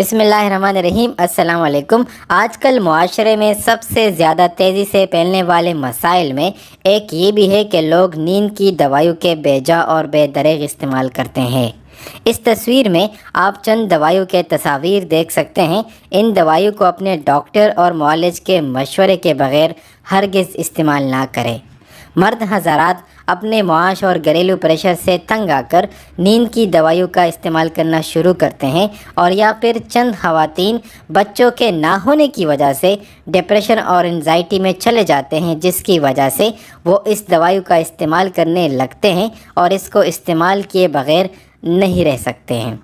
بسم اللہ الرحمن الرحیم۔ السلام علیکم۔ آج کل معاشرے میں سب سے زیادہ تیزی سے پھیلنے والے مسائل میں ایک یہ بھی ہے کہ لوگ نیند کی دوائیوں کے بے جا اور بے دریغ استعمال کرتے ہیں۔ اس تصویر میں آپ چند دوائیوں کے تصاویر دیکھ سکتے ہیں۔ ان دوائیوں کو اپنے ڈاکٹر اور معالج کے مشورے کے بغیر ہرگز استعمال نہ کریں۔ مرد حضرات اپنے معاش اور گھریلو پریشر سے تنگ آ کر نیند کی دوائیوں کا استعمال کرنا شروع کرتے ہیں، اور یا پھر چند خواتین بچوں کے نہ ہونے کی وجہ سے ڈپریشن اور انزائٹی میں چلے جاتے ہیں، جس کی وجہ سے وہ اس دوائیوں کا استعمال کرنے لگتے ہیں اور اس کو استعمال کیے بغیر نہیں رہ سکتے ہیں۔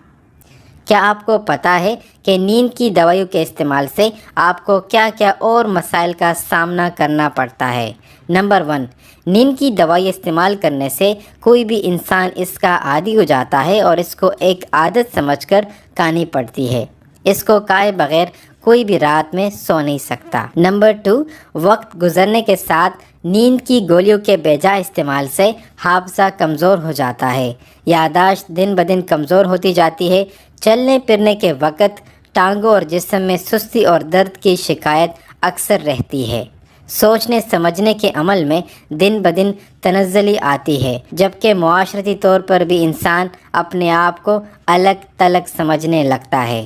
کیا آپ کو پتہ ہے کہ نیند کی دوائیوں کے استعمال سے آپ کو کیا کیا اور مسائل کا سامنا کرنا پڑتا ہے؟ نمبر 1، نیند کی دوائی استعمال کرنے سے کوئی بھی انسان اس کا عادی ہو جاتا ہے اور اس کو ایک عادت سمجھ کر کھانی پڑتی ہے۔ اس کو کھائے بغیر کوئی بھی رات میں سو نہیں سکتا۔ نمبر 2، وقت گزرنے کے ساتھ نیند کی گولیوں کے بے جا استعمال سے حافظہ کمزور ہو جاتا ہے، یادداشت دن بدن کمزور ہوتی جاتی ہے، چلنے پھرنے کے وقت ٹانگوں اور جسم میں سستی اور درد کی شکایت اکثر رہتی ہے، سوچنے سمجھنے کے عمل میں دن بدن تنزلی آتی ہے، جبکہ معاشرتی طور پر بھی انسان اپنے آپ کو الگ تھلگ سمجھنے لگتا ہے۔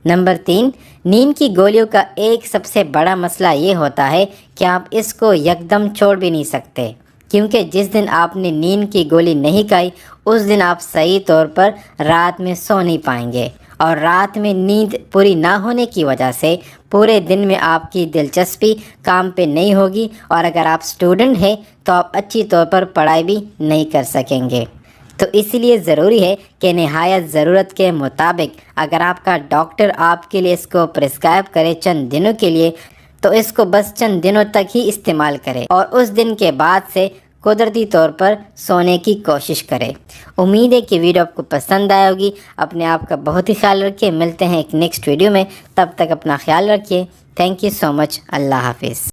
نمبر 3، نیند کی گولیوں کا ایک سب سے بڑا مسئلہ یہ ہوتا ہے کہ آپ اس کو یکدم چھوڑ بھی نہیں سکتے، کیونکہ جس دن آپ نے نیند کی گولی نہیں کھائی اس دن آپ صحیح طور پر رات میں سو نہیں پائیں گے، اور رات میں نیند پوری نہ ہونے کی وجہ سے پورے دن میں آپ کی دلچسپی کام پہ نہیں ہوگی، اور اگر آپ اسٹوڈنٹ ہیں تو آپ اچھی طور پر پڑھائی بھی نہیں کر سکیں گے۔ تو اس لیے ضروری ہے کہ نہایت ضرورت کے مطابق اگر آپ کا ڈاکٹر آپ کے لیے اس کو پرسکرائب کرے چند دنوں کے لیے، تو اس کو بس چند دنوں تک ہی استعمال کرے اور اس دن کے بعد سے قدرتی طور پر سونے کی کوشش کرے۔ امید ہے کہ ویڈیو آپ کو پسند آئے ہوگی۔ اپنے آپ کا بہت ہی خیال رکھیے۔ ملتے ہیں ایک نیکسٹ ویڈیو میں، تب تک اپنا خیال رکھیے۔ تھینک یو سو مچ۔ اللہ حافظ۔